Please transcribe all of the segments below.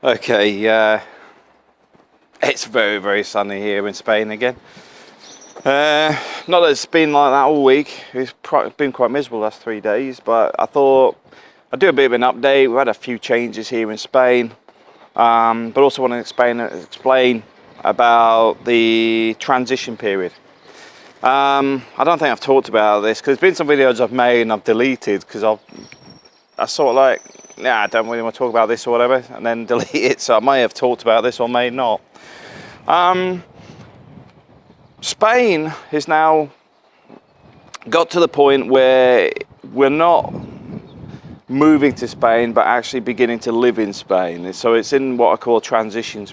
Okay, it's very, very sunny here in Spain again. Not that it's been like that all week. It's been quite miserable the last 3 days, but I thought I'd do a bit of an update. We've had a few changes here in Spain, but also want to explain about the transition period. I don't think I've talked about this because there's been some videos I've made and I've deleted because I sort of like, nah, I don't really want to talk about this or whatever, and then delete it. So I may have talked about this or may not. Spain has now got to the point where we're not moving to Spain, but actually beginning to live in Spain. So it's in what I call transition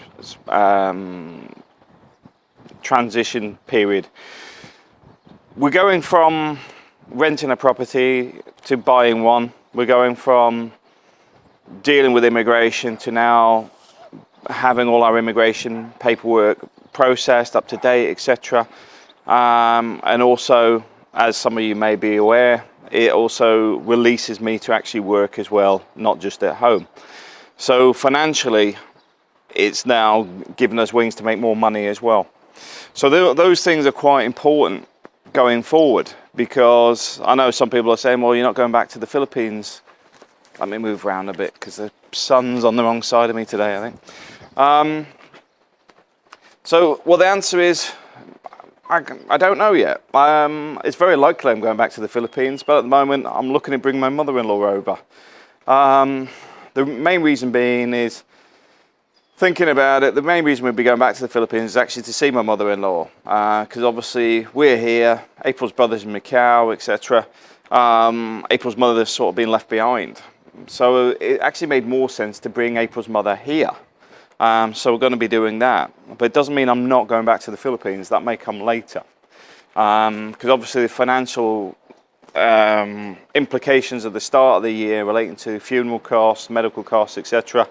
period. We're going from renting a property to buying one. We're going from dealing with immigration to now having all our immigration paperwork processed, up to date, etc. And also, as some of you may be aware, it also releases me to actually work as well, not just at home. So financially, it's now given us wings to make more money as well. So those things are quite important going forward, because I know some people are saying, well, you're not going back to the Philippines. Let me move around a bit because the sun's on the wrong side of me today, I think. So, well, the answer is, I don't know yet. It's very likely I'm going back to the Philippines, but at the moment I'm looking at bringing my mother-in-law over. The main reason being is, thinking about it, the main reason we'd be going back to the Philippines is actually to see my mother-in-law, because obviously we're here, April's brother's in Macau, etc. April's mother's sort of been left behind. So it actually made more sense to bring April's mother here. So we're going to be doing that. But it doesn't mean I'm not going back to the Philippines. That may come later. Because obviously the financial implications of the start of the year relating to funeral costs, medical costs, etc.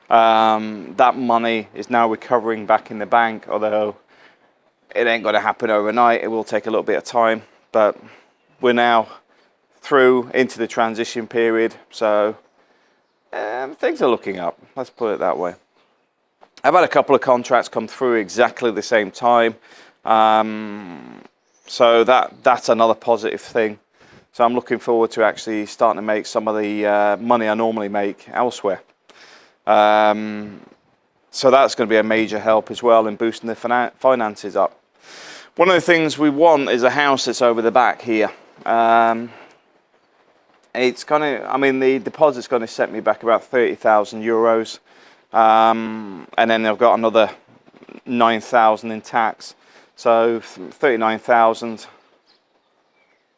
That money is now recovering back in the bank, although it ain't going to happen overnight. It will take a little bit of time. But we're now through into the transition period. So things are looking up. Let's put it that way. I've had a couple of contracts come through exactly the same time, so that's another positive thing. So I'm looking forward to actually starting to make some of the money I normally make elsewhere. So that's going to be a major help as well in boosting the finances up. One of the things we want is a house that's over the back here. It's going to, I mean, the deposit's going to set me back about 30,000 euros. And then I've got another 9,000 in tax, so 39,000.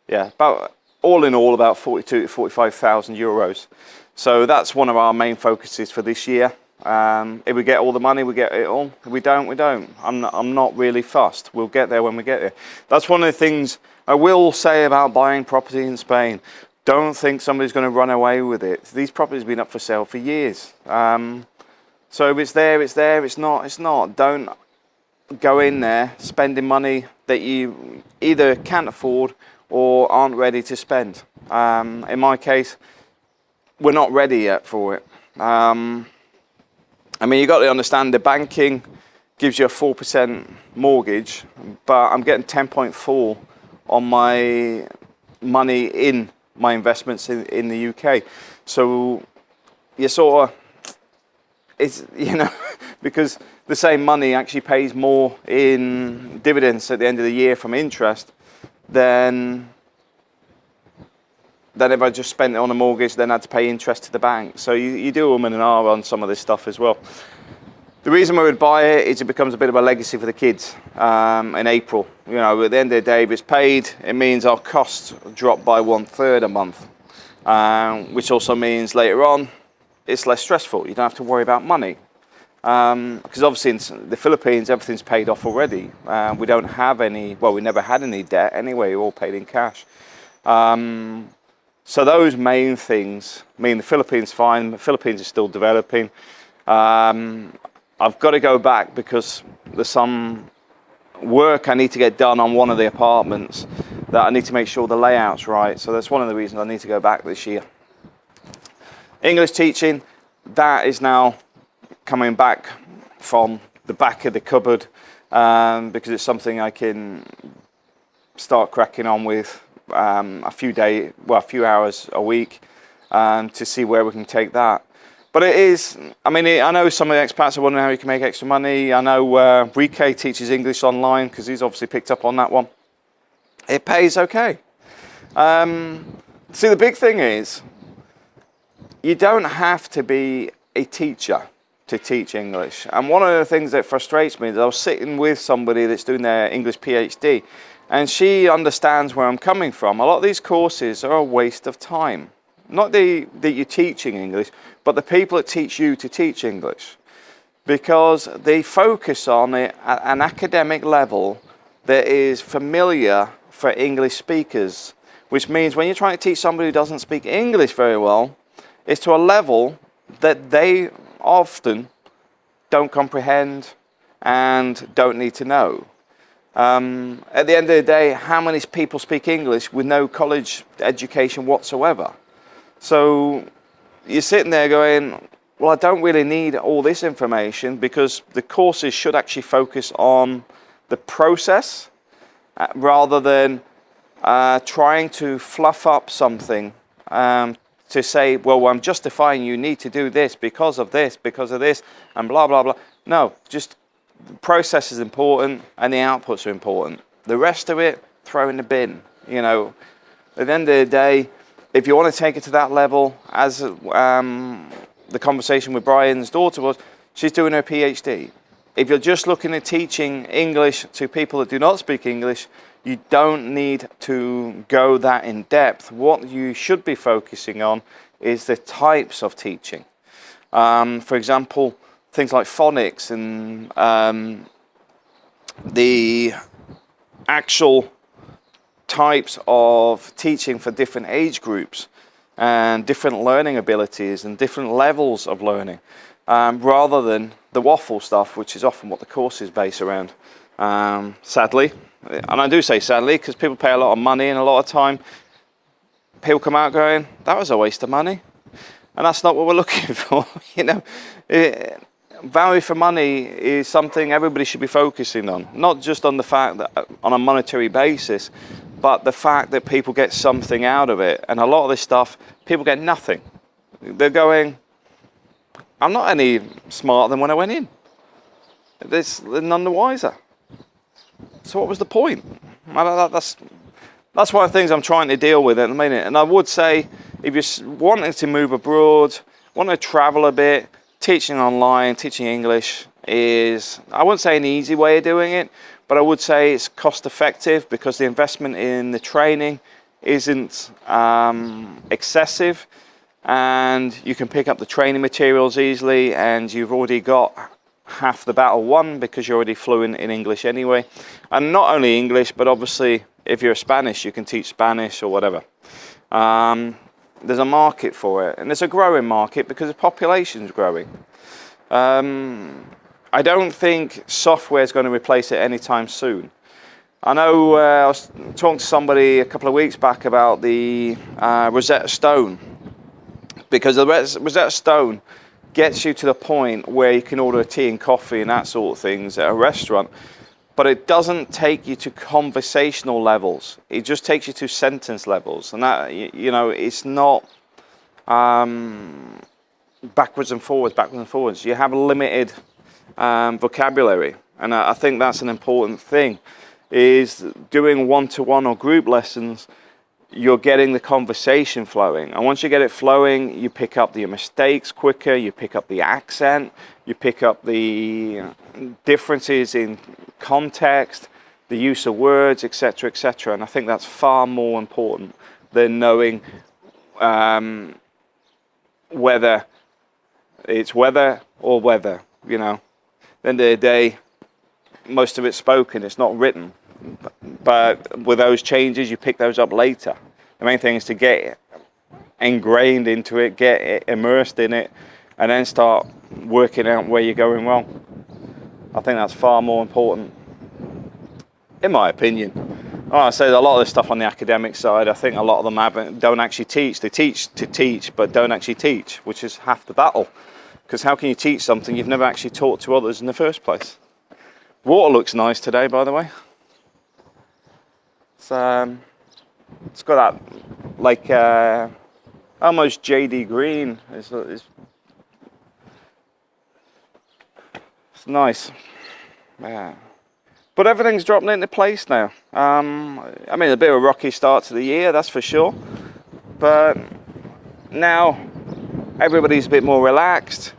Yeah, about all in all about 42 to 45,000 euros. So that's one of our main focuses for this year. If we get all the money, we get it all. If we don't, we don't. I'm not really fussed. We'll get there when we get there. That's one of the things I will say about buying property in Spain. Don't think somebody's going to run away with it. These properties have been up for sale for years. So if it's there, it's there. It's not, it's not. Don't go in there spending money that you either can't afford or aren't ready to spend. In my case, we're not ready yet for it. I mean, you've got to understand the banking gives you a 4% mortgage, but I'm getting 10.4 on my money in my investments in the UK. So you sort of, it's, you know, because the same money actually pays more in dividends at the end of the year from interest than if I just spent it on a mortgage, then I had to pay interest to the bank. So you do an and R on some of this stuff as well. The reason we would buy it is it becomes a bit of a legacy for the kids in April. You know, at the end of the day, if it's paid, it means our costs drop by 1/3 a month, which also means later on, it's less stressful. You don't have to worry about money. Because obviously in the Philippines, everything's paid off already. We don't have any, well, we never had any debt anyway, we're all paid in cash. So those main things mean the Philippines fine, the Philippines is still developing. I've got to go back because there's some work I need to get done on one of the apartments that I need to make sure the layout's right. So that's one of the reasons I need to go back this year. English teaching, that is now coming back from the back of the cupboard, because it's something I can start cracking on with a few hours a week, to see where we can take that. But it is, I mean, I know some of the expats are wondering how you can make extra money. I know Rike teaches English online because he's obviously picked up on that one. It pays okay. See, the big thing is, you don't have to be a teacher to teach English. And one of the things that frustrates me is I was sitting with somebody that's doing their English PhD, and she understands where I'm coming from. A lot of these courses are a waste of time. Not that you're teaching English, but the people that teach you to teach English. Because they focus on it at an academic level that is familiar for English speakers. Which means when you're trying to teach somebody who doesn't speak English very well, it's to a level that they often don't comprehend and don't need to know. At the end of the day, how many people speak English with no college education whatsoever? So you're sitting there going, well, I don't really need all this information, because the courses should actually focus on the process rather than trying to fluff up something to say, well, I'm justifying you need to do this, because of this, and blah, blah, blah. No, just the process is important and the outputs are important. The rest of it, throw in the bin. You know, at the end of the day, if you want to take it to that level, as the conversation with Brian's daughter was, she's doing her PhD. If you're just looking at teaching English to people that do not speak English, you don't need to go that in depth. What you should be focusing on is the types of teaching. For example, things like phonics and the actual types of teaching for different age groups and different learning abilities and different levels of learning, rather than the waffle stuff, which is often what the course is based around, sadly. And I do say sadly because people pay a lot of money, and a lot of time people come out going, that was a waste of money. And that's not what we're looking for. You know, value for money is something everybody should be focusing on, not just on the fact that on a monetary basis, but the fact that people get something out of it. And a lot of this stuff, people get nothing. They're going, I'm not any smarter than when I went in. They're none the wiser. So what was the point? That's one of the things I'm trying to deal with at the minute. And I would say, if you're wanting to move abroad, want to travel a bit, teaching online, teaching English is, I wouldn't say an easy way of doing it, but I would say it's cost effective because the investment in the training isn't excessive, and you can pick up the training materials easily, and you've already got half the battle won because you're already fluent in English anyway. And not only English, but obviously if you're Spanish, you can teach Spanish or whatever. There's a market for it, and there's a growing market because the population's growing. I don't think software is going to replace it anytime soon. I know I was talking to somebody a couple of weeks back about the Rosetta Stone, because the Rosetta Stone gets you to the point where you can order tea and coffee and that sort of things at a restaurant, but it doesn't take you to conversational levels. It just takes you to sentence levels, and that, you know, it's not backwards and forwards. You have a limited vocabulary, and I think that's an important thing, is doing one-to-one or group lessons. You're getting the conversation flowing, and once you get it flowing, you pick up the mistakes quicker, you pick up the accent, you pick up the differences in context, the use of words, etc., etc. And I think that's far more important than knowing whether it's weather or weather. You know, at the end of the day, most of it's spoken, it's not written. But with those changes, you pick those up later. The main thing is to get ingrained into it, get immersed in it, and then start working out where you're going wrong. I think that's far more important, in my opinion. Like I say, a lot of this stuff on the academic side, I think a lot of them don't actually teach. They teach to teach, but don't actually teach, which is half the battle. Because how can you teach something you've never actually taught to others in the first place? Water looks nice today, by the way. It's got that like almost JD green. It's nice. Yeah. But everything's dropping into place now. I mean, a bit of a rocky start to the year, that's for sure. But now everybody's a bit more relaxed.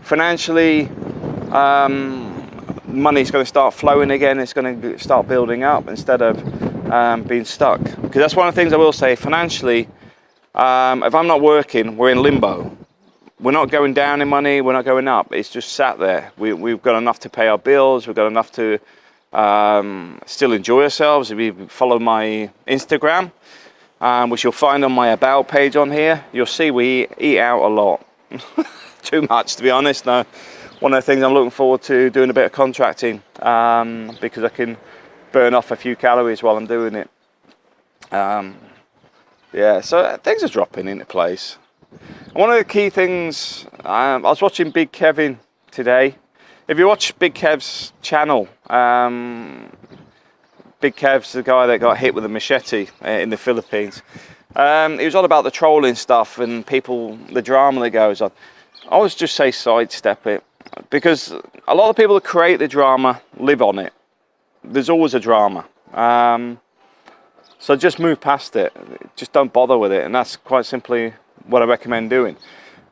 Financially, money's going to start flowing again. It's going to start building up instead of being stuck. Because that's one of the things I will say. Financially, if I'm not working, we're in limbo. We're not going down in money. We're not going up. It's just sat there. We've got enough to pay our bills. We've got enough to still enjoy ourselves. If you follow my Instagram, which you'll find on my About page on here, you'll see we eat out a lot. Too much, to be honest. No. One of the things I'm looking forward to doing a bit of contracting because I can burn off a few calories while I'm doing it. Yeah, so things are dropping into place. And one of the key things, I was watching Big Kevin today. If you watch Big Kev's channel, Big Kev's the guy that got hit with a machete in the Philippines. He was all about the trolling stuff and people, the drama that goes on. I always just say sidestep it, because a lot of people that create the drama live on it. There's always a drama. So just move past it. Just don't bother with it. And that's quite simply what I recommend doing.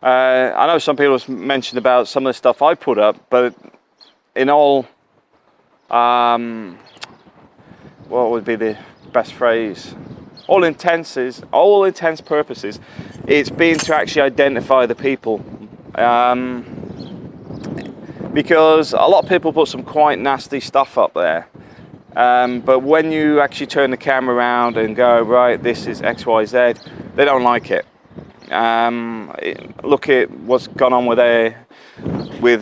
I know some people have mentioned about some of the stuff I put up, but in all, what would be the best phrase? All intents purposes, it's been to actually identify the people. Because a lot of people put some quite nasty stuff up there. But when you actually turn the camera around and go, right, this is XYZ, they don't like it. Look at what's gone on with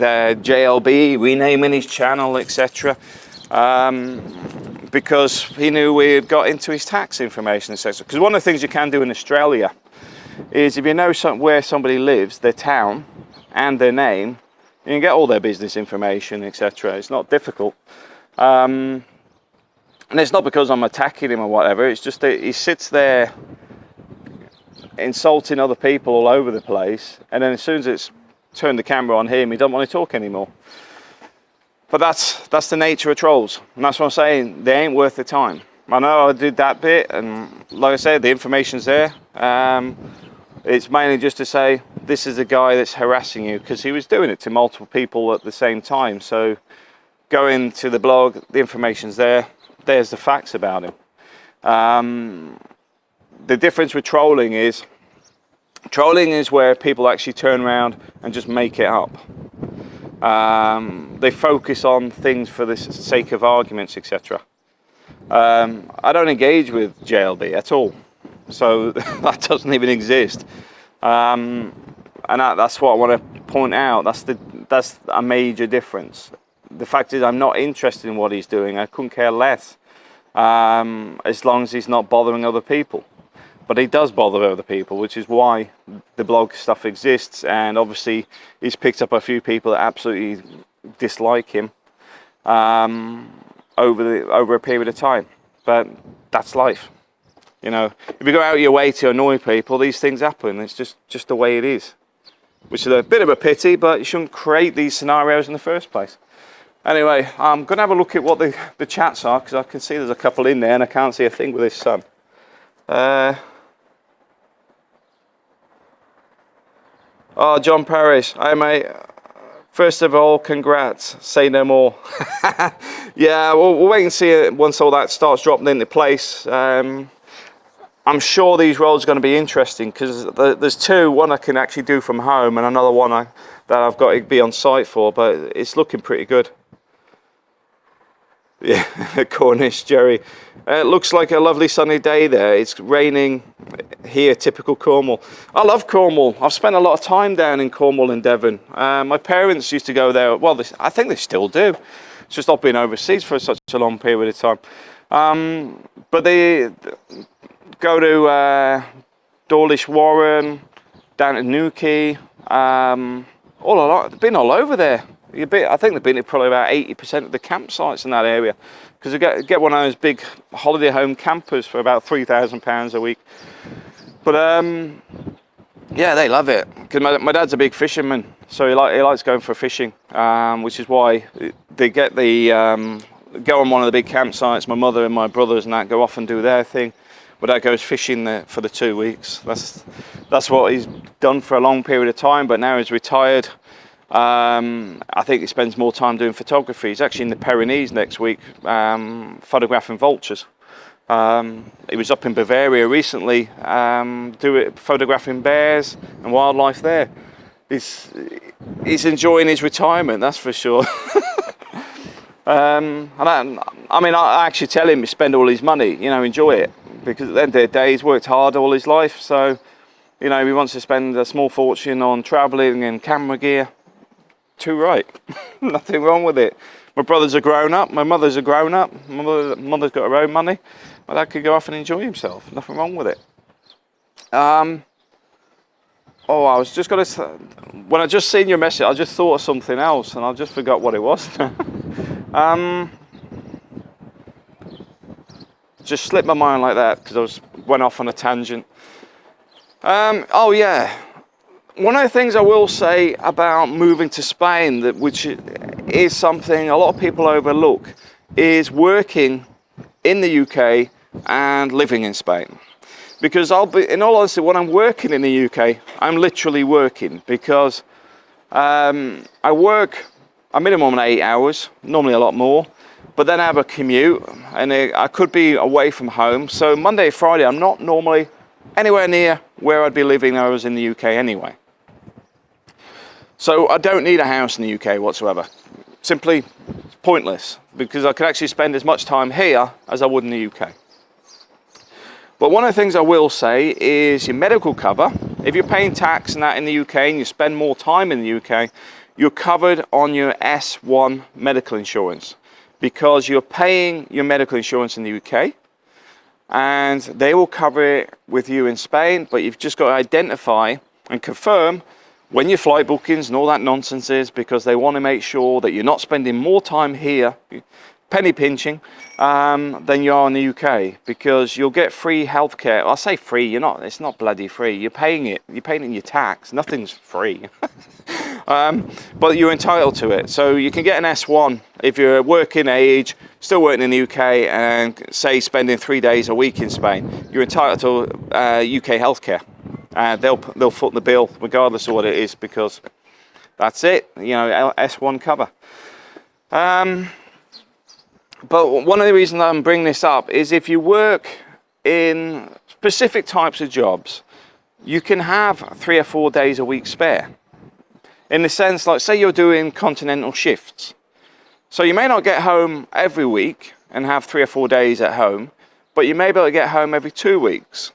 JLB renaming his channel, etc. Because he knew we had got into his tax information, etc. Because one of the things you can do in Australia is if you know where somebody lives, their town and their name, you can get all their business information, etc. It's not difficult. And it's not because I'm attacking him or whatever, it's just that he sits there insulting other people all over the place, and then as soon as it's turned the camera on him, he doesn't want to talk anymore. But that's the nature of trolls, and that's what I'm saying, they ain't worth the time. I know I did that bit, and like I said, the information's there. It's mainly just to say, this is a guy that's harassing you, because he was doing it to multiple people at the same time. So go into the blog, the information's there, there's the facts about him. The difference with trolling is where people actually turn around and just make it up. They focus on things for the sake of arguments, etc. I don't engage with JLB at all, so that doesn't even exist. And that's what I want to point out. That's a major difference. The fact is, I'm not interested in what he's doing. I couldn't care less, as long as he's not bothering other people. But he does bother other people, which is why the blog stuff exists. And obviously, he's picked up a few people that absolutely dislike him over a period of time. But that's life. You know, if you go out of your way to annoy people, these things happen. It's just the way it is, which is a bit of a pity. But you shouldn't create these scenarios in the first place. Anyway, I'm going to have a look at what the chats are, because I can see there's a couple in there, and I can't see a thing with this sun. Oh, John Parrish, hi mate. First of all, congrats. Say no more. Yeah, we'll wait and see it once all that starts dropping into place. I'm sure these roles are going to be interesting, because there's two. One I can actually do from home, and another one that I've got to be on site for. But it's looking pretty good. Yeah, Cornish, Jerry. It looks like a lovely sunny day there. It's raining here, typical Cornwall. I love Cornwall. I've spent a lot of time down in Cornwall and Devon. My parents used to go there. Well, I think they still do. It's just not been overseas for such a long period of time. But they go to Dawlish Warren, down to Newquay, been all over there. I think they've been at probably about 80% of the campsites in that area, because you get one of those big holiday home campers for about £3,000 a week. But yeah, they love it, because my dad's a big fisherman, so he likes going for fishing, which is why they get go on one of the big campsites. My mother and my brothers and that go off and do their thing. But Dad goes fishing there for the 2 weeks. That's what he's done for a long period of time. But now he's retired. I think he spends more time doing photography. He's actually in the Pyrenees next week, photographing vultures. He was up in Bavaria recently, photographing bears and wildlife there. He's enjoying his retirement, that's for sure. I mean, I actually tell him to spend all his money, you know, enjoy it, because at the end of the day, he's worked hard all his life. So, you know, he wants to spend a small fortune on traveling and camera gear. Too right. Nothing wrong with it. My brothers are grown up. My mother's a grown up. My mother's got her own money. My dad could go off and enjoy himself. Nothing wrong with it. I was just going to... When I just seen your message, I just thought of something else, and I just forgot what it was. Just slipped my mind like that, because went off on a tangent. Oh yeah. One of the things I will say about moving to Spain, which is something a lot of people overlook, is working in the UK and living in Spain. Because in all honesty, when I'm working in the UK, I'm literally working, because I work a minimum of 8 hours, normally a lot more, but then I have a commute, and I could be away from home. So Monday, Friday, I'm not normally anywhere near where I'd be living if I was in the UK anyway. So I don't need a house in the UK whatsoever. Simply pointless, because I could actually spend as much time here as I would in the UK. But one of the things I will say is your medical cover. If you're paying tax and that in the UK and you spend more time in the UK, you're covered on your S1 medical insurance, because you're paying your medical insurance in the UK and they will cover it with you in Spain, but you've just got to identify and confirm when your flight bookings and all that nonsense is, because they want to make sure that you're not spending more time here, penny pinching, than you are in the UK, because you'll get free healthcare. I say free, it's not bloody free. You're paying it in your tax. Nothing's free. But you're entitled to it. So you can get an S1 if you're working age, still working in the UK, and say spending 3 days a week in Spain. You're entitled to UK healthcare. They'll foot the bill regardless of what it is, because that's it, S1 cover. But one of the reasons I'm bringing this up is if you work in specific types of jobs, you can have 3 or 4 days a week spare. In the sense, like, say you're doing continental shifts. So you may not get home every week and have 3 or 4 days at home, but you may be able to get home every 2 weeks.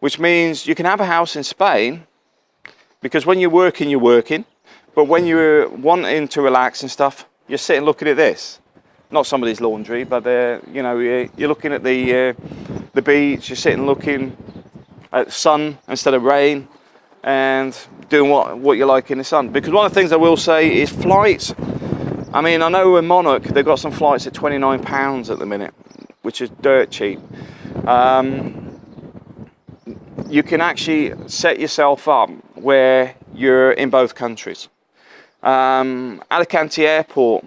Which means you can have a house in Spain, because when you're working, but when you're wanting to relax and stuff, you're sitting looking at this. Not somebody's laundry, but you're looking at the beach, you're sitting looking at sun instead of rain, and doing what you like in the sun. Because one of the things I will say is flights. I mean, I know in Monarch they've got some flights at £29 at the minute, which is dirt cheap. You can actually set yourself up where you're in both countries. Alicante Airport,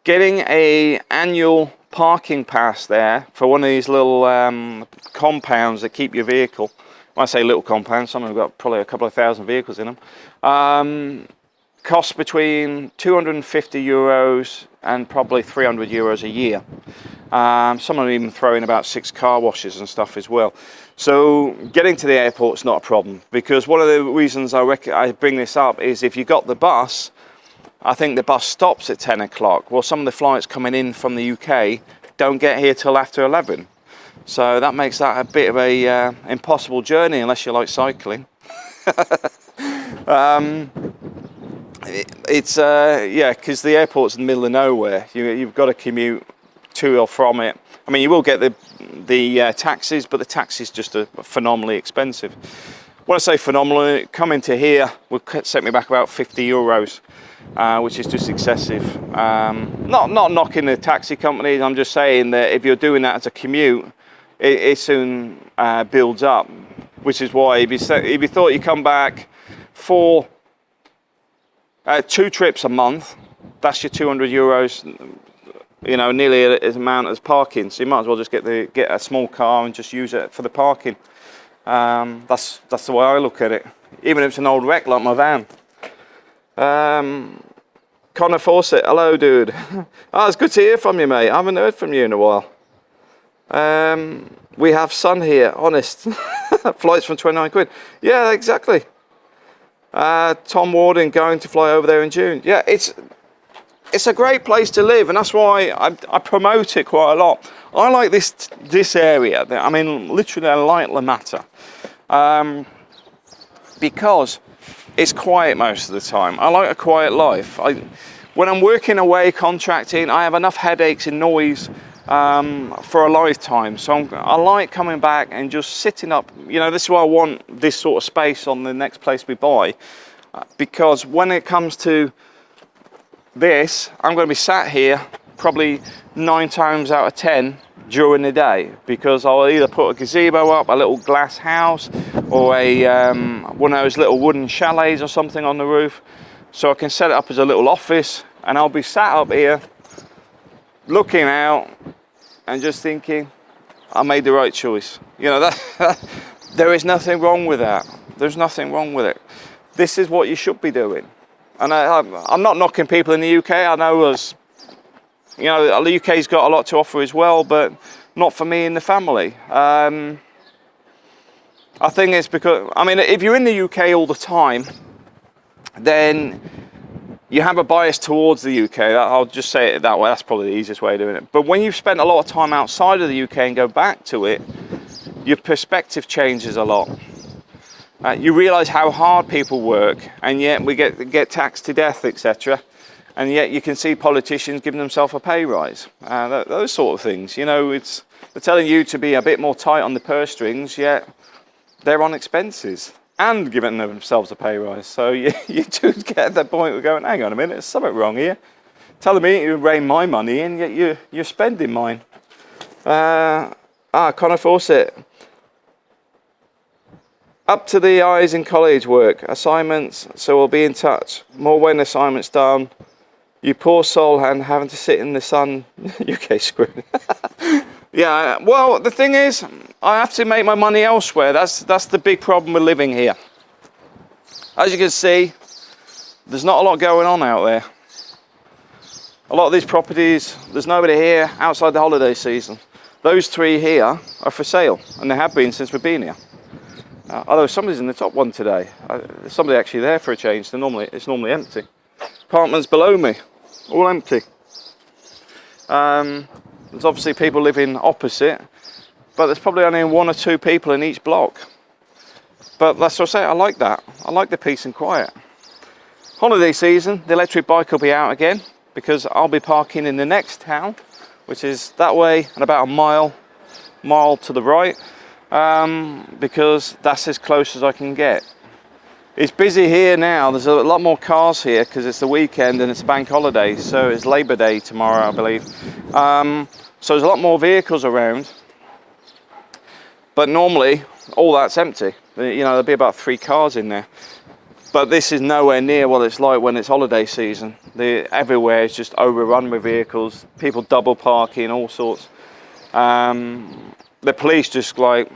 getting an annual parking pass there for one of these little compounds that keep your vehicle. When I say little compounds, some of them have got probably a couple of thousand vehicles in them. Costs between €250 and probably €300 a year. Some of them even throw in about 6 car washes and stuff as well. So getting to the airport's not a problem, because one of the reasons I bring this up is if you got the bus, I think the bus stops at 10 o'clock. Well, some of the flights coming in from the UK don't get here till after 11. So that makes that a bit of a impossible journey unless you like cycling. Yeah, because the airport's in the middle of nowhere. You've got to commute to or from it. I mean, you will get the taxis, but the taxis just are phenomenally expensive. when I say phenomenal, come into here will set me back about 50 euros, which is just excessive. Not knocking the taxi companies, I'm just saying that if you're doing that as a commute, it soon builds up, which is why if you thought you come back for 2 trips a month, that's your 200 euros, you know, nearly as amount as parking. So you might as well just get a small car and just use it for the parking. That's the way I look at it, even if it's an old wreck like my van. Connor Fawcett, hello dude. Oh, it's good to hear from you, mate. I haven't heard from you in a while. We have sun here, honest. Flights from 29 quid. Yeah, exactly. Tom Warden going to fly over there in June. Yeah, it's a great place to live, and that's why I promote it quite a lot. I like this area. I mean, literally, I like La Mata, because it's quiet most of the time. I like a quiet life. When I'm working away contracting, I have enough headaches and noise for a lifetime. So I like coming back and just sitting up. You know, this is why I want this sort of space on the next place we buy, because when it comes to this, I'm going to be sat here probably 9 times out of 10 during the day, because I'll either put a gazebo up, a little glass house, or one of those little wooden chalets or something on the roof, so I can set it up as a little office, and I'll be sat up here looking out and just thinking I made the right choice. You know, that there is nothing wrong with that. There's nothing wrong with it. This is what you should be doing. And I'm not knocking people in the UK. I know you know, the UK's got a lot to offer as well, but not for me and the family. I think it's because, I mean, if you're in the UK all the time, then you have a bias towards the UK. I'll just say it that way. That's probably the easiest way of doing it. But when you've spent a lot of time outside of the UK and go back to it, your perspective changes a lot. You realise how hard people work, and yet we get taxed to death, etc. And yet you can see politicians giving themselves a pay rise. Those sort of things. You know, they're telling you to be a bit more tight on the purse strings, yet they're on expenses and giving themselves a pay rise. So you do get at that point of going, hang on a minute, there's something wrong here. Telling me you rein my money in, yet you're spending mine. Connor Fawcett. Up to the eyes in college work, assignments, so we'll be in touch. More when assignments done. You poor soul and having to sit in the sun. UK screwed. Yeah, well, the thing is, I have to make my money elsewhere. That's the big problem with living here. As you can see, there's not a lot going on out there. A lot of these properties, there's nobody here outside the holiday season. Those 3 here are for sale, and they have been since we've been here. Although somebody's in the top one today. There's somebody actually there for a change. It's normally empty. Apartments below me, all empty. There's obviously people living opposite, but there's probably only 1 or 2 people in each block. But that's what I say, I like that. I like the peace and quiet. Holiday season, the electric bike will be out again, because I'll be parking in the next town, which is that way and about a mile to the right. Because that's as close as I can get. It's busy here now. There's a lot more cars here because it's the weekend and it's a bank holiday, so it's Labour Day tomorrow, I believe. So there's a lot more vehicles around, but normally all that's empty. You know, there'll be about 3 cars in there, but this is nowhere near what it's like when it's holiday season. Everywhere is just overrun with vehicles, people double parking, all sorts. The police just like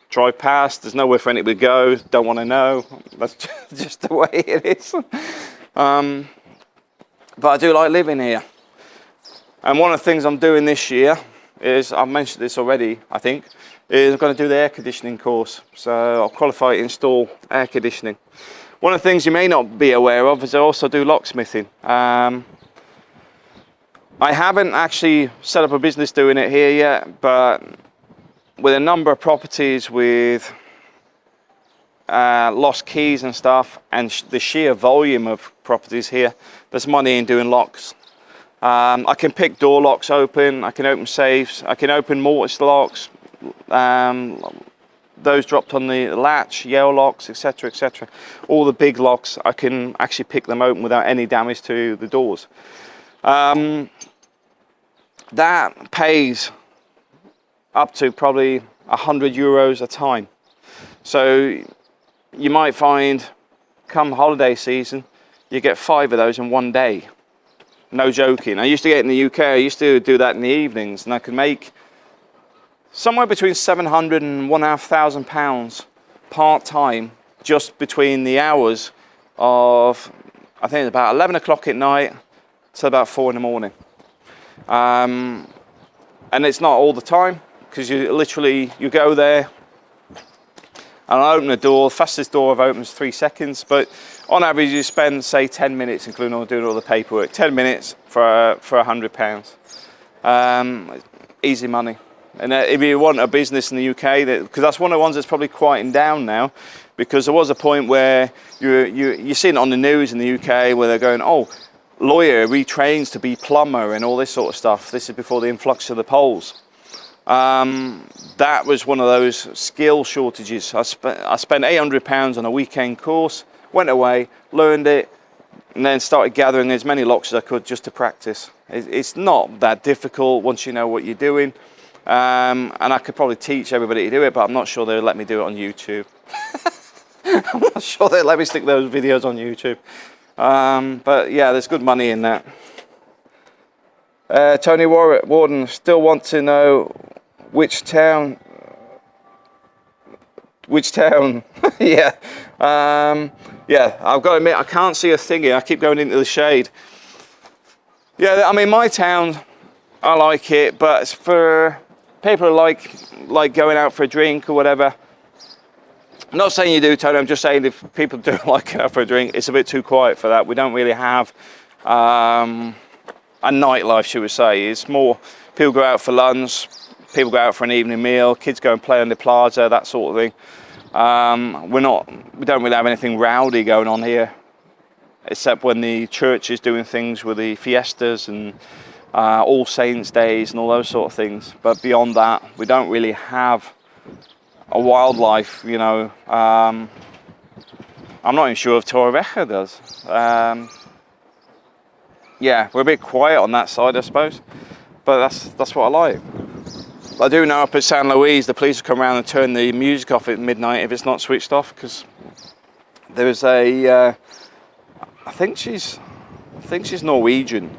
drive past, there's nowhere for anybody to go, don't want to know. That's just the way it is. But I do like living here. And one of the things I'm doing this year is, I've mentioned this already, I think, is I'm going to do the air conditioning course. So I'll qualify to install air conditioning. One of the things you may not be aware of is I also do locksmithing. I haven't actually set up a business doing it here yet, but with a number of properties with lost keys and stuff, and the sheer volume of properties here, there's money in doing locks. I can pick door locks open, I can open safes, I can open mortise locks, those dropped on the latch, Yale locks, etc., etc. All the big locks, I can actually pick them open without any damage to the doors. That pays up to probably €100 a time. So you might find, come holiday season, you get 5 of those in one day. No joking. I used to get in the UK, I used to do that in the evenings, and I could make somewhere between £700 and £1,500 part-time, just between the hours of, I think it's about 11 o'clock at night to about 4 in the morning. And it's not all the time, because you go there and I open the door. Fastest door I've opened is 3 seconds, but on average you spend, say, 10 minutes, including doing all the paperwork. 10 minutes for £100. Easy money. And if you want a business in the UK, because that's one of the ones that's probably quieting down now, because there was a point where you're seeing it on the news in the UK where they're going, oh, lawyer retrains to be plumber and all this sort of stuff. This is before the influx of the Poles. That was one of those skill shortages. I spent £800 on a weekend course, went away, learned it, and then started gathering as many locks as I could just to practice. It's not that difficult once you know what you're doing. And I could probably teach everybody to do it, but I'm not sure they'll let me do it on YouTube. I'm not sure they'll let me stick those videos on YouTube. But yeah, there's good money in that. Tony Warden, still want to know which town. Yeah. Yeah, I've got to admit, I can't see a thing here. I keep going into the shade. Yeah, I mean, my town, I like it, but it's for people who like going out for a drink or whatever. I'm not saying you do, Tony. I'm just saying if people do like going out for a drink, it's a bit too quiet for that. We don't really have a nightlife, should we say. It's more people go out for lunch, people go out for an evening meal, kids go and play on the plaza, that sort of thing. We don't really have anything rowdy going on here, except when the church is doing things with the fiestas and All Saints Days and all those sort of things. But beyond that, we don't really have a wildlife, you know. I'm not even sure if Torrevieja does. Yeah, we're a bit quiet on that side, I suppose, but that's what I like. I do know up at San Luis, the police will come around and turn the music off at midnight if it's not switched off, because there's a, I think she's Norwegian,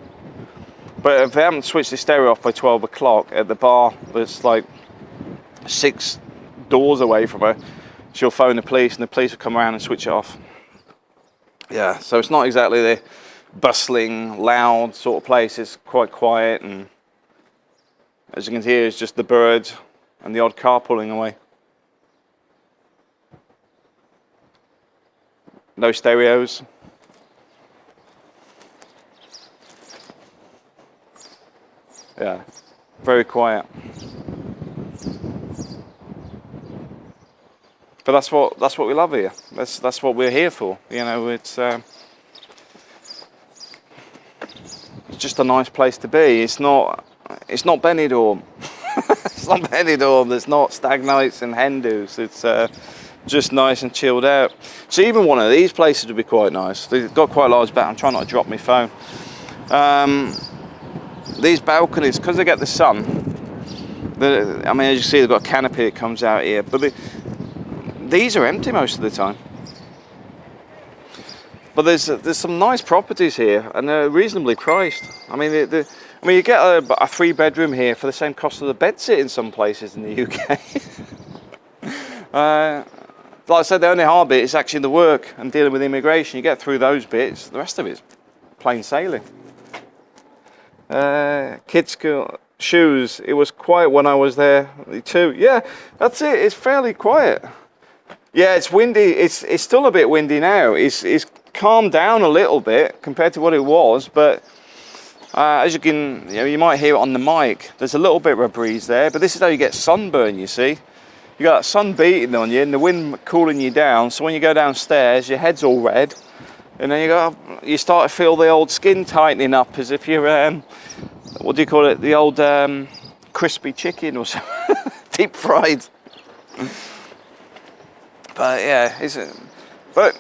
but if they haven't switched the stereo off by 12 o'clock at the bar that's like 6 doors away from her, she'll phone the police and the police will come around and switch it off. Yeah, so it's not exactly the bustling, loud sort of place. It's quite quiet, and as you can hear, it's just the birds and the odd car pulling away. No stereos. Yeah, very quiet. But that's what we love here. That's what we're here for. You know, it's just a nice place to be. It's not Benidorm. It's not Benidorm. There's not stag nights and hen dos. It's just nice and chilled out. So even one of these places would be quite nice. They've got quite a large balcony. I'm trying not to drop my phone. These balconies, because they get the sun. I mean, as you see, they've got a canopy that comes out here, but these are empty most of the time. But there's some nice properties here, and they're reasonably priced. I mean, you get a 3-bedroom here for the same cost of the bedsit in some places in the UK. Like I said, the only hard bit is actually the work and dealing with immigration. You get through those bits, the rest of it's plain sailing. Kids' school, shoes. It was quiet when I was there too. Yeah, that's it. It's fairly quiet. Yeah, it's windy. It's still a bit windy now. It's calmed down a little bit compared to what it was, but as you might hear it on the mic, there's a little bit of a breeze there, but this is how you get sunburn, you see. You got that sun beating on you and the wind cooling you down, so when you go downstairs, your head's all red, and then you start to feel the old skin tightening up as if you're, what do you call it, the old crispy chicken or something, deep fried. But yeah, but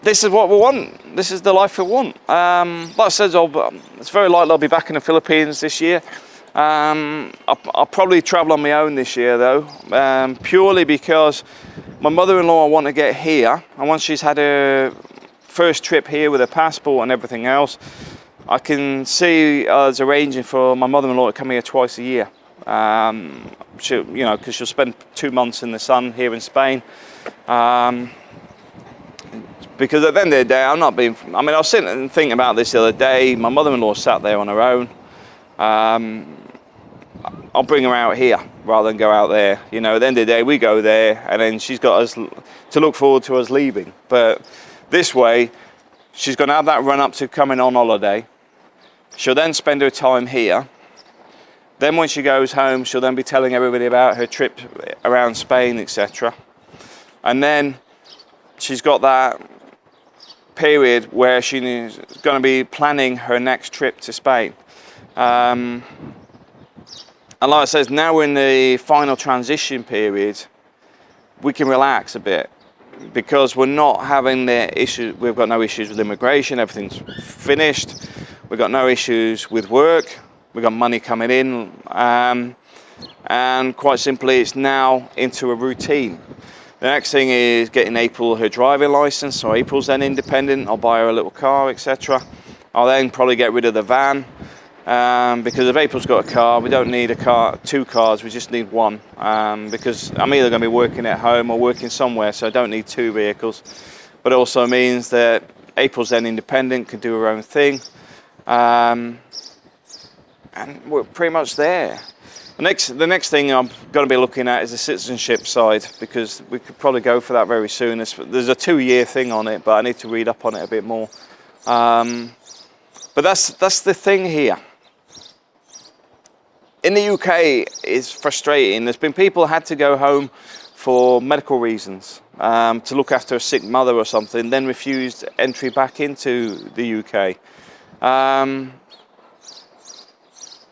this is what we want. This is the life we want. Like I said, it's very likely I'll be back in the Philippines this year. I'll probably travel on my own this year though, purely because my mother-in-law I want to get here, and once she's had her first trip here with her passport and everything else, I can see us arranging for my mother-in-law to come here twice a year. Because she'll spend 2 months in the sun here in Spain. Because at the end of the day, I was sitting and thinking about this the other day. My mother-in-law sat there on her own. I'll bring her out here rather than go out there. You know, at the end of the day, we go there, and then she's got us to look forward to us leaving. But this way, she's going to have that run up to coming on holiday. She'll then spend her time here. Then when she goes home, she'll then be telling everybody about her trip around Spain, etc. And then she's got that period where she's going to be planning her next trip to Spain. And like I said, now we're in the final transition period, we can relax a bit because we're not having the issue. We've got no issues with immigration, everything's finished. We've got no issues with work. We've got money coming in. And quite simply, it's now into a routine. The next thing is getting April her driving license, so April's then independent. I'll buy her a little car, etc. I'll then probably get rid of the van, because if April's got a car, we don't need two cars, we just need one, because I'm either going to be working at home or working somewhere, so I don't need two vehicles. But it also means that April's then independent, can do her own thing, and we're pretty much there. The next thing I'm going to be looking at is the citizenship side, because we could probably go for that very soon. There's a 2-year thing on it, but I need to read up on it a bit more. But that's the thing here. In the UK, it's frustrating. There's been people who had to go home for medical reasons, to look after a sick mother or something, then refused entry back into the UK.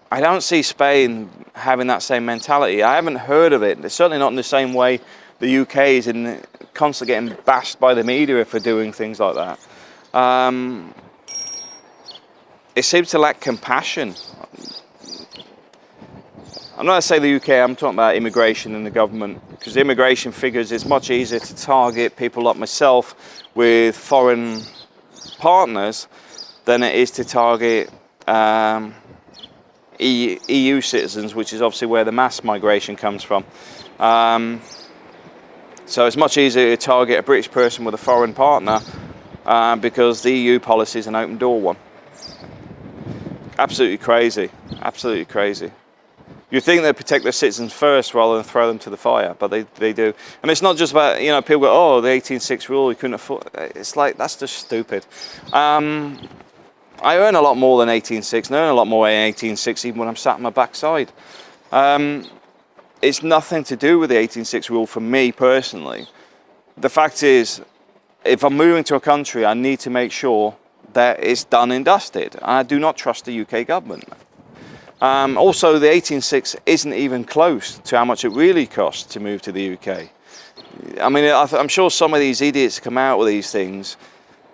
I don't see Spain having that same mentality. I haven't heard of it. It's certainly not in the same way the UK is constantly getting bashed by the media for doing things like that. It seems to lack compassion. I'm not going to say the UK, I'm talking about immigration and the government, because the immigration figures, it's much easier to target people like myself with foreign partners than it is to target EU citizens, which is obviously where the mass migration comes from. So it's much easier to target a British person with a foreign partner, because the EU policy is an open door one. Absolutely crazy, absolutely crazy. You think they protect their citizens first rather than throw them to the fire, but they do. And it's not just about, you know, people go, oh, the 18.6 rule, you couldn't afford. It's like, that's just stupid. I earn a lot more than 18.6, and I earn a lot more than 18.6 even when I'm sat on my backside. It's nothing to do with the 18.6 rule for me personally. The fact is, if I'm moving to a country, I need to make sure that it's done and dusted. I do not trust the UK government. Also, the 18.6 isn't even close to how much it really costs to move to the UK. I mean, I'm sure some of these idiots come out with these things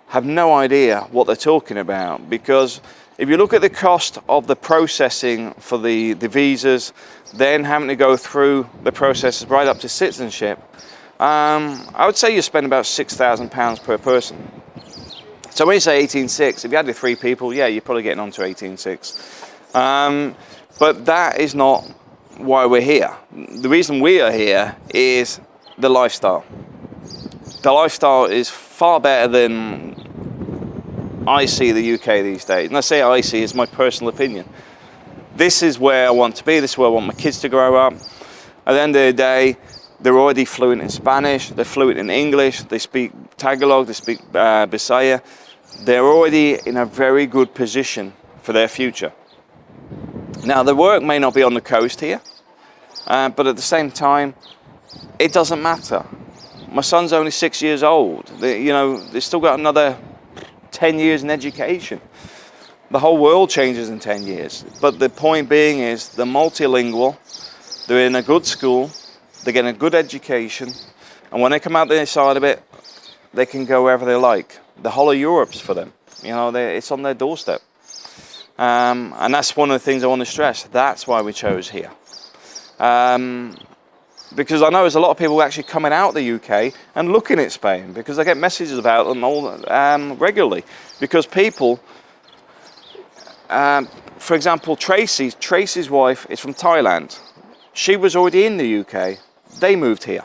have no idea what they're talking about, because if you look at the cost of the processing for the visas, then having to go through the processes right up to citizenship, I would say you spend about £6,000 per person. So when you say 18.6, if you had the 3 people, yeah, you're probably getting onto 18.6. But that is not why we're here. The reason we are here is the lifestyle. The lifestyle is far better than I see the UK these days. And I say I see, it's my personal opinion. This is where I want to be. This is where I want my kids to grow up. At the end of the day, they're already fluent in Spanish. They're fluent in English. They speak Tagalog. They speak Bisaya. They're already in a very good position for their future. Now, the work may not be on the coast here, but at the same time, it doesn't matter. My son's only 6 years old. They've still got another 10 years in education. The whole world changes in 10 years. But the point being is they're multilingual, they're in a good school, they're getting a good education, And when they come out the other side of it, they can go wherever they like. The whole of Europe's for them. You know, it's on their doorstep. And that's one of the things I want to stress. That's why we chose here. Because I know there's a lot of people actually coming out of the UK and looking at Spain, because I get messages about them all regularly. Because people, for example, Tracy's wife is from Thailand. She was already in the UK. They moved here.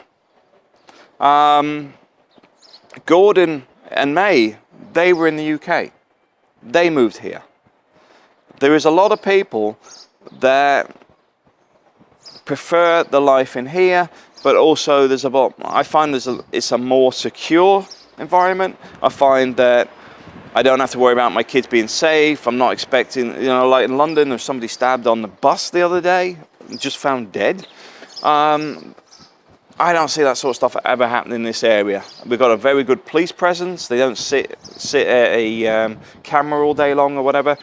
Gordon and May, they were in the UK. They moved here. There is a lot of people that prefer the life in here, but also I find it's a more secure environment. I find that I don't have to worry about my kids being safe. I'm not expecting, you know, like in London, there's somebody stabbed on the bus the other day, just found dead. I don't see that sort of stuff ever happening in this area. We've got a very good police presence. They don't sit at a camera all day long or whatever.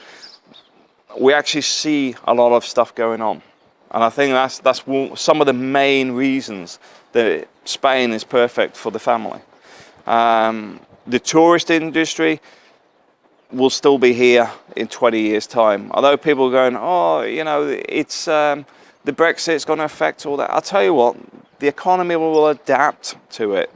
We actually see a lot of stuff going on. And I think that's some of the main reasons that Spain is perfect for the family. The tourist industry will still be here in 20 years' time. Although people are going, oh, you know, it's the Brexit's going to affect all that. I'll tell you what, the economy will adapt to it.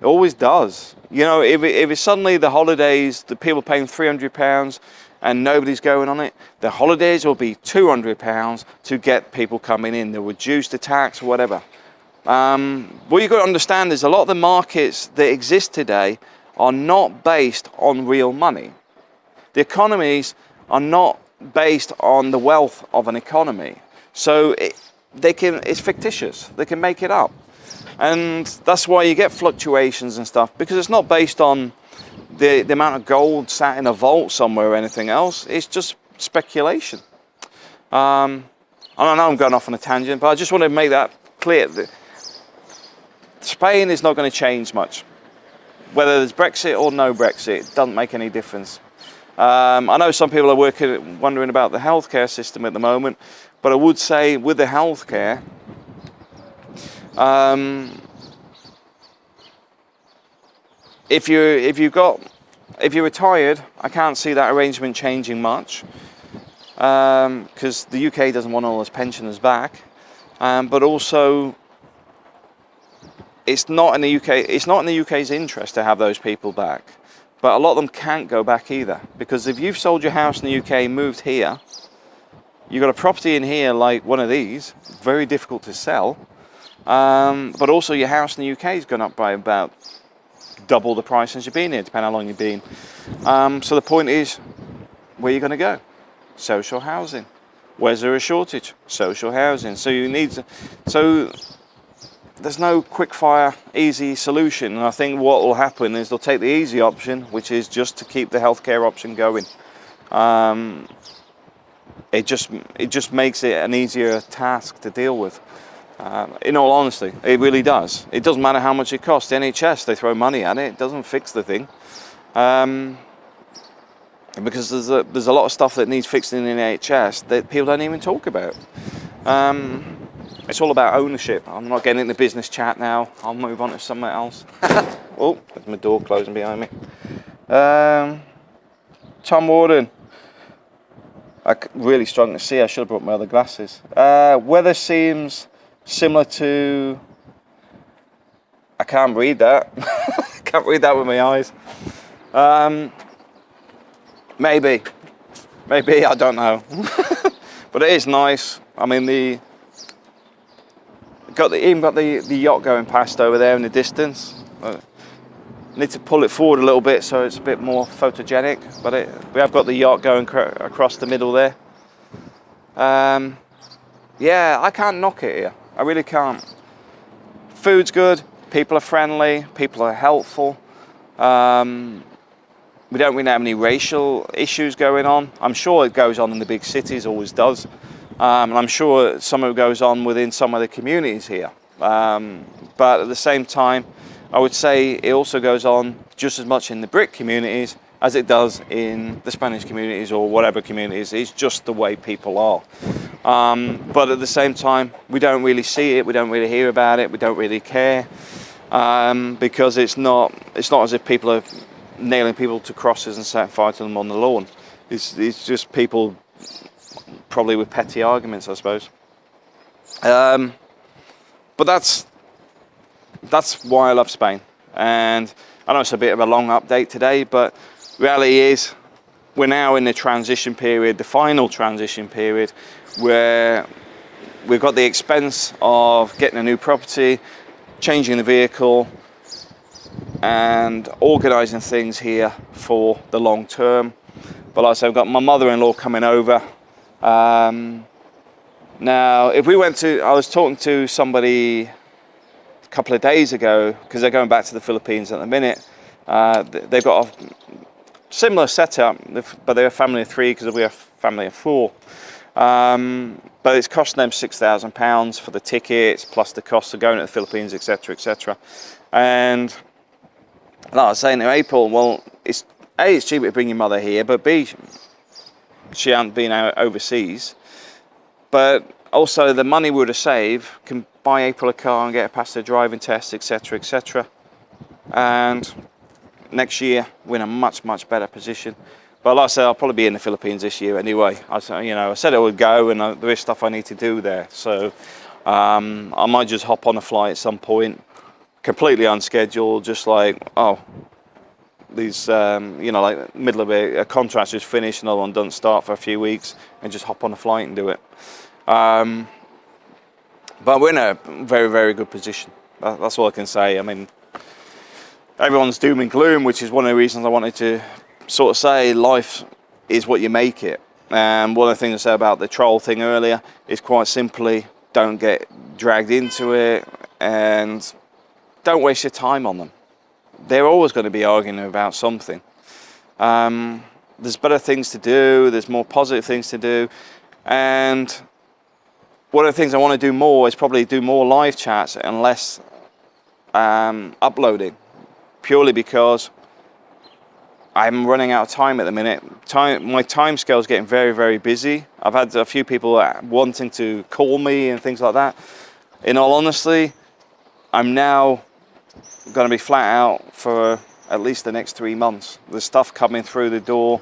It always does. You know, if it's suddenly the holidays, the people paying £300 and nobody's going on it, the holidays will be £200 to get people coming in. They'll reduce the tax or whatever. What you've got to understand is a lot of the markets that exist today are not based on real money. The economies are not based on the wealth of an economy. So it's fictitious. They can make it up. And that's why you get fluctuations and stuff, because it's not based on the amount of gold sat in a vault somewhere or anything else. It's just speculation. I don't know, I'm going off on a tangent, but I just want to make that clear. Spain is not going to change much. Whether there's Brexit or no Brexit, it doesn't make any difference. I know some people are wondering about the healthcare system at the moment, but I would say with the healthcare, if you're retired, I can't see that arrangement changing much, because the UK doesn't want all those pensioners back, but also it's not in the UK's interest to have those people back. But a lot of them can't go back either, because if you've sold your house in the UK, moved here, you've got a property in here like one of these, very difficult to sell, but also your house in the UK has gone up by about double the price since you've been here, depending on how long you've been. So the point is, where are you going to go? Social housing. Where's there a shortage? Social housing. So there's no quick fire, easy solution. And I think what will happen is they'll take the easy option, which is just to keep the healthcare option going. It just makes it an easier task to deal with. In all honesty, it really does. It doesn't matter how much it costs. The NHS, they throw money at it. It doesn't fix the thing. Because there's a lot of stuff that needs fixing in the NHS that people don't even talk about. It's all about ownership. I'm not getting into business chat now. I'll move on to somewhere else. Oh, there's my door closing behind me. Tom Warden. I'm really struggling to see. I should have brought my other glasses. Weather seems similar to... I can't read that. I can't read that with my eyes. Maybe, I don't know. But it is nice. I mean, even got the yacht going past over there in the distance. Need to pull it forward a little bit so it's a bit more photogenic. But we have got the yacht going across the middle there. Yeah, I can't knock it here. I really can't. Food's good. People are friendly. People are helpful. We don't really have any racial issues going on. I'm sure it goes on in the big cities, always does. And I'm sure some of it goes on within some of the communities here. But at the same time, I would say it also goes on just as much in the Brit communities as it does in the Spanish communities or whatever communities. It's just the way people are. But at the same time, we don't really see it. We don't really hear about it. We don't really care. because it's not as if people are nailing people to crosses and setting fire to them on the lawn. It's just people probably with petty arguments, I suppose. But that's why I love Spain. And I know it's a bit of a long update today, but reality is we're now in the transition period, the final transition period, where we've got the expense of getting a new property, changing the vehicle, and organising things here for the long term. But like I said, I've got my mother-in-law coming over. Now, if we went to, I was talking to somebody a couple of days ago, because they're going back to the Philippines at the minute. They've got a similar setup, but they're a family of 3 because we're a family of 4. But it's costing them £6,000 for the tickets, plus the cost of going to the Philippines, etc., etc. And like I was saying to April, well, it's A, it's cheaper to bring your mother here, but B, she hasn't been out overseas. But also the money we would have saved can buy April a car and get her past the driving test, etc., etc. And next year we're in a much better position. But like I said, I'll probably be in the Philippines this year anyway. I said I would go, and there is stuff I need to do there. So I might just hop on a flight at some point, completely unscheduled, just like, oh, these, like middle of a contract just finished, another one doesn't start for a few weeks, and just hop on a flight and do it. But we're in a very good position. That's all I can say. I mean, everyone's doom and gloom, which is one of the reasons I wanted to sort of say life is what you make it. And one of the things I said about the troll thing earlier is quite simply, don't get dragged into it and don't waste your time on them. They're always going to be arguing about something. There's better things to do, there's more positive things to do, and one of the things I want to do more is probably do more live chats and less uploading, purely because I'm running out of time at the minute. My time scale is getting very busy. I've had a few people wanting to call me and things like that. In all honesty, I'm now going to be flat out for at least the next 3 months. There's stuff coming through the door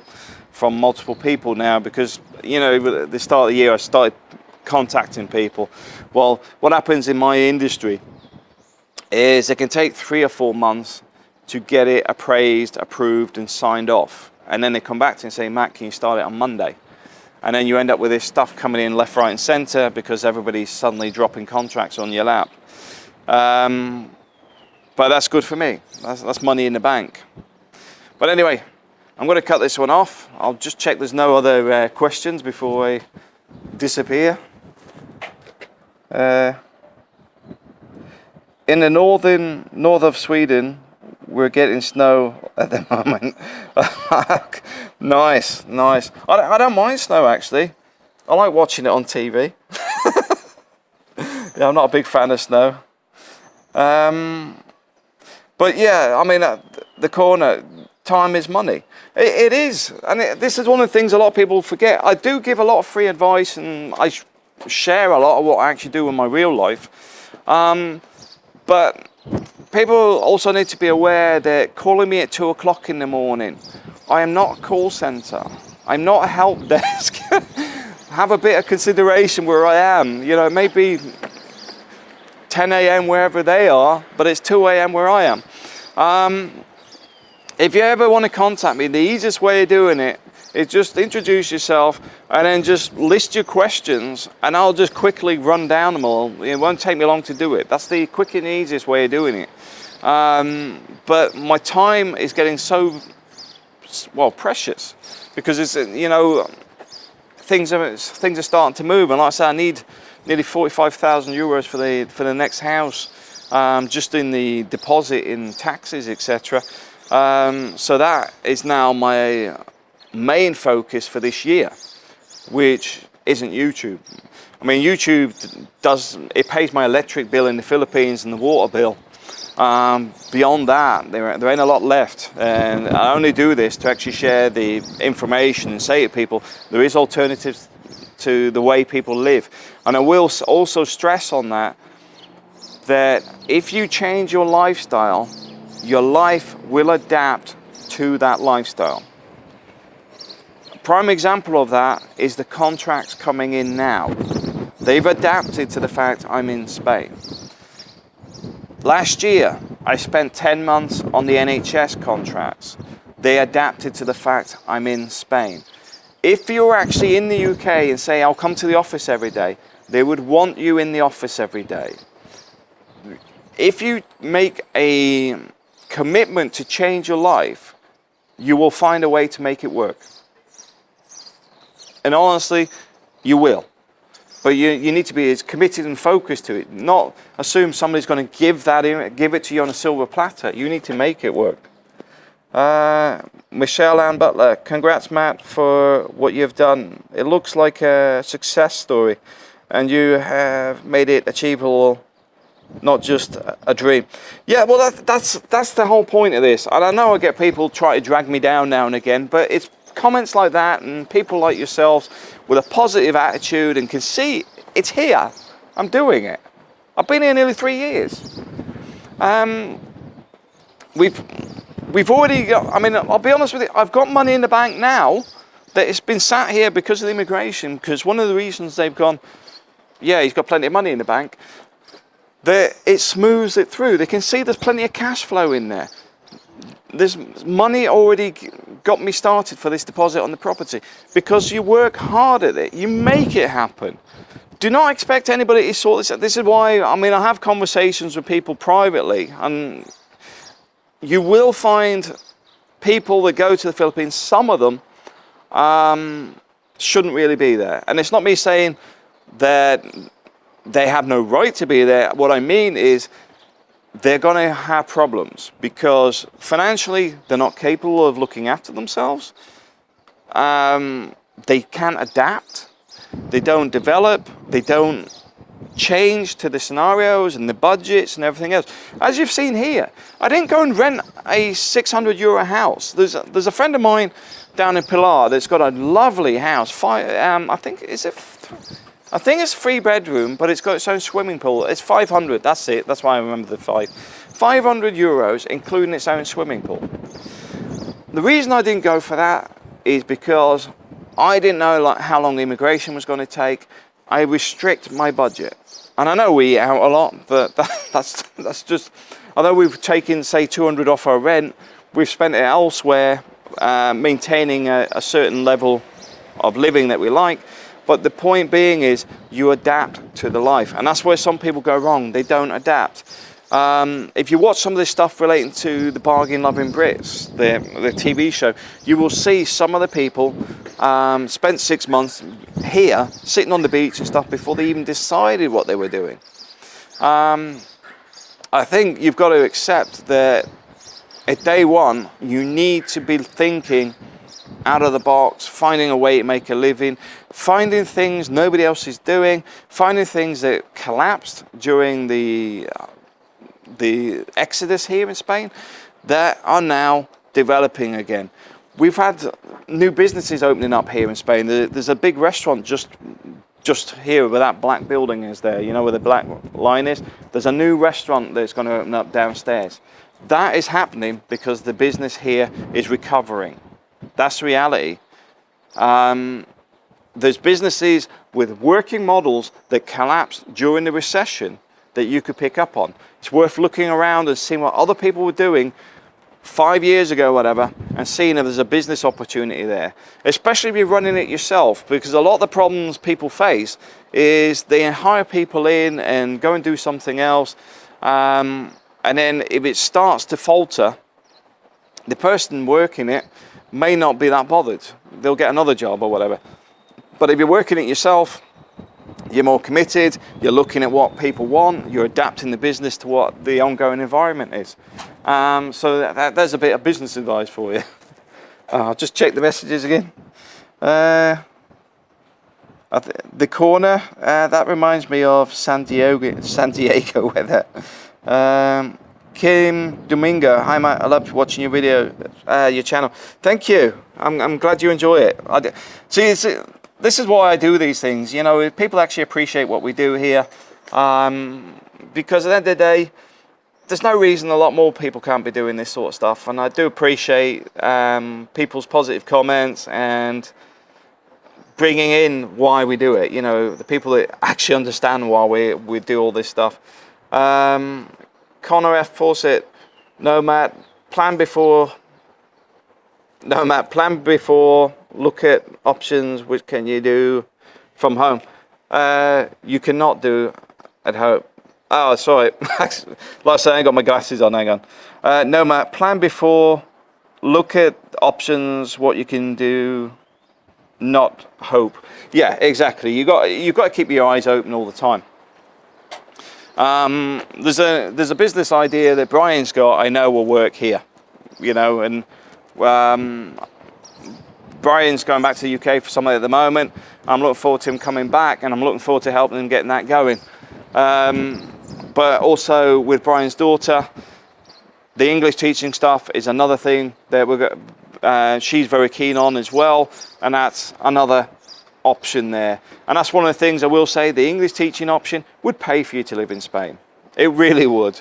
from multiple people now because, at the start of the year I started contacting people. Well, what happens in my industry is it can take 3 or 4 months to get it appraised, approved and signed off. And then they come back to you and say, Matt, can you start it on Monday? And then you end up with this stuff coming in left, right and centre because everybody's suddenly dropping contracts on your lap. But that's good for me. That's money in the bank. But anyway, I'm going to cut this one off. I'll just check there's no other questions before I disappear. In the north of Sweden, we're getting snow at the moment. Nice. I don't mind snow, actually. I like watching it on TV. Yeah, I'm not a big fan of snow. But yeah, I mean, the corner, time is money. It is. And this is one of the things a lot of people forget. I do give a lot of free advice and I share a lot of what I actually do in my real life. But people also need to be aware that calling me at 2 o'clock in the morning, I am not a call centre. I'm not a help desk. Have a bit of consideration where I am. It may be 10 a.m. wherever they are, but it's 2 a.m. where I am. If you ever want to contact me, the easiest way of doing it is just introduce yourself and then just list your questions and I'll just quickly run down them all. It won't take me long to do it. That's the quick and easiest way of doing it. But my time is getting so, precious because it's, things are starting to move. And like I said, I need nearly 45,000 euros for the next house, just in the deposit, in taxes, etc. So that is now my main focus for this year, which isn't YouTube. I mean, YouTube pays my electric bill in the Philippines and the water bill. Beyond that, there ain't a lot left, and I only do this to actually share the information and say to people there is alternatives to the way people live. And I will also stress on that, that if you change your lifestyle, your life will adapt to that lifestyle. A prime example of that is the contracts coming in now. They've adapted to the fact I'm in Spain. Last year, I spent 10 months on the NHS contracts. They adapted to the fact I'm in Spain. If you're actually in the UK and say, I'll come to the office every day, they would want you in the office every day. If you make a commitment to change your life, you will find a way to make it work. And honestly, you will. But you need to be as committed and focused to it. Not assume somebody's going to give it to you on a silver platter. You need to make it work. Michelle Ann Butler, congrats Matt for what you've done. It looks like a success story, and you have made it achievable, not just a dream. Yeah, well that's the whole point of this. And I know I get people try to drag me down now and again, but it's comments like that and people like yourselves with a positive attitude and can see it's here. I'm doing it. I've been here nearly 3 years. We've already got, I mean, I'll be honest with you, I've got money in the bank now that it's been sat here because of the immigration, because one of the reasons they've gone, yeah, he's got plenty of money in the bank, that it smooths it through. They can see there's plenty of cash flow in there. There's money already got me started for this deposit on the property because you work hard at it. You make it happen. Do not expect anybody to sort this out. This is why, I mean, I have conversations with people privately, and you will find people that go to the Philippines, some of them shouldn't really be there. And it's not me saying that they have no right to be there. What I mean is they're going to have problems because financially they're not capable of looking after themselves. They can't adapt. They don't develop. They don't change to the scenarios and the budgets and everything else. As you've seen here, I didn't go and rent a €600 house. There's a friend of mine down in Pilar that's got a lovely house. I think it's 3 bedroom, but it's got its own swimming pool. It's 500. That's it. That's why I remember the 500 euros, including its own swimming pool. The reason I didn't go for that is because I didn't know how long the immigration was going to take. I restrict my budget. And I know we eat out a lot, but that's just, although we've taken, say, 200 off our rent, we've spent it elsewhere, maintaining a certain level of living that we like. But the point being is you adapt to the life. And that's where some people go wrong. They don't adapt. If you watch some of this stuff relating to the Bargain Loving Brits, the TV show, you will see some of the people spent 6 months here, sitting on the beach and stuff before they even decided what they were doing. I think you've got to accept that at day one, you need to be thinking out of the box, finding a way to make a living, finding things nobody else is doing, finding things that collapsed during the exodus here in Spain that are now developing again. We've had new businesses opening up here in Spain. There's a big restaurant just here where that black building is there, you know, where the black line is. There's a new restaurant that's going to open up downstairs. That is happening because the business here is recovering. That's reality. There's businesses with working models that collapsed during the recession that you could pick up on. It's worth looking around and seeing what other people were doing 5 years ago, whatever, and seeing if there's a business opportunity there. Especially if you're running it yourself, because a lot of the problems people face is they hire people in and go and do something else. And then if it starts to falter, the person working it may not be that bothered. They'll get another job or whatever. But if you're working it yourself, you're more committed, you're looking at what people want, you're adapting the business to what the ongoing environment is. So there's a bit of business advice for you. I'll just check the messages again. The corner, that reminds me of San Diego weather. Kim Domingo, hi Matt, I loved watching your video, your channel. Thank you. I'm glad you enjoy it. See, this is why I do these things. You know, people actually appreciate what we do here. because at the end of the day, there's no reason a lot more people can't be doing this sort of stuff. And I do appreciate people's positive comments and bringing in why we do it. You know, the people that actually understand why we do all this stuff. Connor F. Fawcett, Nomad, plan before, look at options, which can you do from home? You cannot do at home. Oh, sorry. Like I said, I ain't got my glasses on, hang on. Nomad, plan before, look at options, what you can do, not hope. Yeah, exactly. You've got to keep your eyes open all the time. There's a business idea that Brian's got, I know will work here, you know, and Brian's going back to the UK for something at the moment. I'm looking forward to him coming back, and I'm looking forward to helping him getting that going. But also with Brian's daughter, the English teaching stuff is another thing that she's very keen on as well, and that's another option there. And that's one of the things I will say, the English teaching option would pay for you to live in Spain. It really would.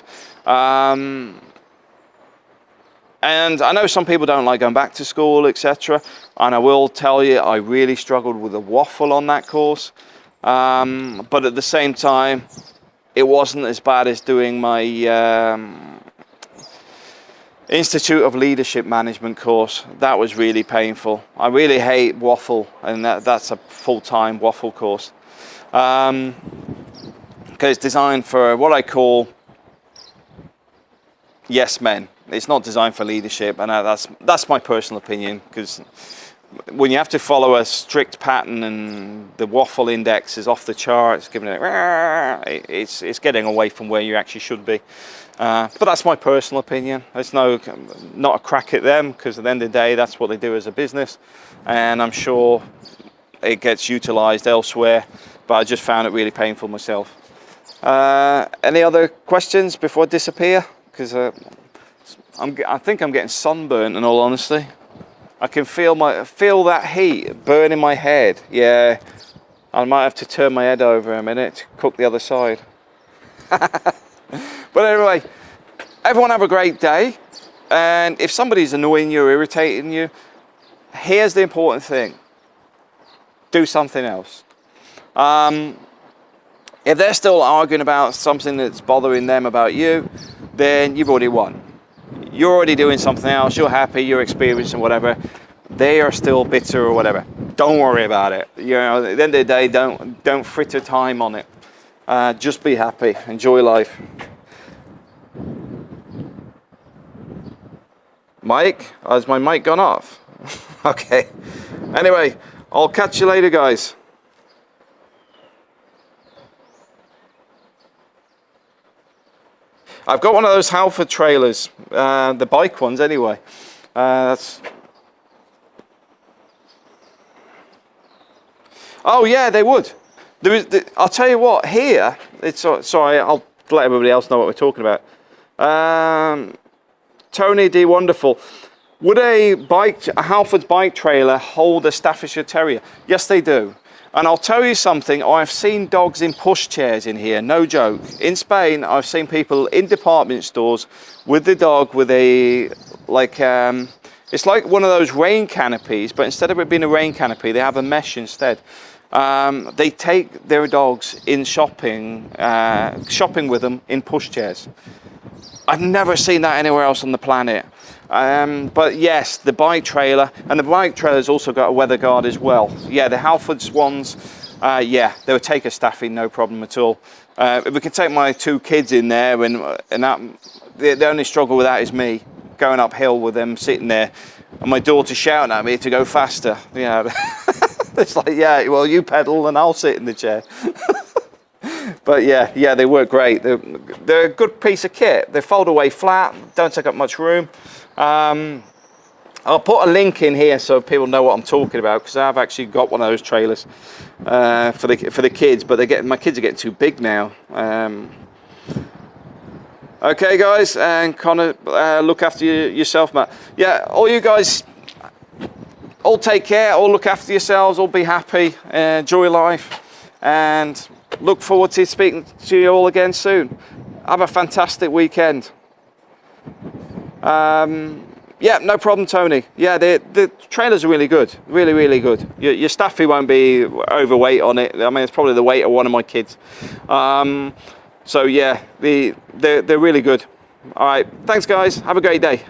And I know some people don't like going back to school, etc. And I will tell you, I really struggled with the waffle on that course. But at the same time, it wasn't as bad as doing my Institute of Leadership Management course. That was really painful. I really hate waffle, and that's a full-time waffle course. Because it's designed for what I call yes men. It's not designed for leadership, and that's my personal opinion, because when you have to follow a strict pattern and the waffle index is off the charts, it's getting away from where you actually should be. But that's my personal opinion. It's not a crack at them, because at the end of the day, that's what they do as a business, and I'm sure it gets utilized elsewhere, but I just found it really painful myself. Any other questions before I disappear? Because I think I'm getting sunburnt, in all honesty. I can feel that heat burning my head. Yeah, I might have to turn my head over a minute to cook the other side. But anyway, everyone have a great day. And if somebody's annoying you or irritating you, here's the important thing. Do something else. If they're still arguing about something that's bothering them about you, then you've already won. You're already doing something else, you're happy, you're experiencing whatever. They are still bitter or whatever. Don't worry about it. You know, at the end of the day, don't fritter time on it. Just be happy, enjoy life. Mike, has my mic gone off? Okay. Anyway, I'll catch you later, guys. I've got one of those Halford trailers, the bike ones anyway. Oh yeah, they would. I'll tell you what, here, sorry, I'll let everybody else know what we're talking about. Tony D. Wonderful. Would a Halford bike trailer hold a Staffordshire Terrier? Yes, they do. And I'll tell you something, I've seen dogs in pushchairs in here, no joke. In Spain, I've seen people in department stores with the dog with it's like one of those rain canopies, but instead of it being a rain canopy, they have a mesh instead. They take their dogs in shopping with them in pushchairs. I've never seen that anywhere else on the planet. But yes, the bike trailer, and the bike trailer's also got a weather guard as well. Yeah, the Halfords ones, yeah, they would take a staffy, no problem at all. If we can take my two kids in there, and that, the only struggle with that is me going uphill with them sitting there, and my daughter shouting at me to go faster. You know, it's like, yeah, well, you pedal and I'll sit in the chair. But yeah, they work great. They're a good piece of kit. They fold away flat, don't take up much room. I'll put a link in here so people know what I'm talking about, because I've actually got one of those trailers for the kids, but my kids are getting too big now. Okay, guys, and Connor, look after yourself, Matt. Yeah, all you guys, all take care, all look after yourselves, all be happy, enjoy life, and look forward to speaking to you all again soon. Have a fantastic weekend. Yeah, no problem, Tony. Yeah, the trailers are really good, really good. Your staffy won't be overweight on it. I mean, it's probably the weight of one of my kids. So yeah, they're really good. All right, thanks guys. Have a great day.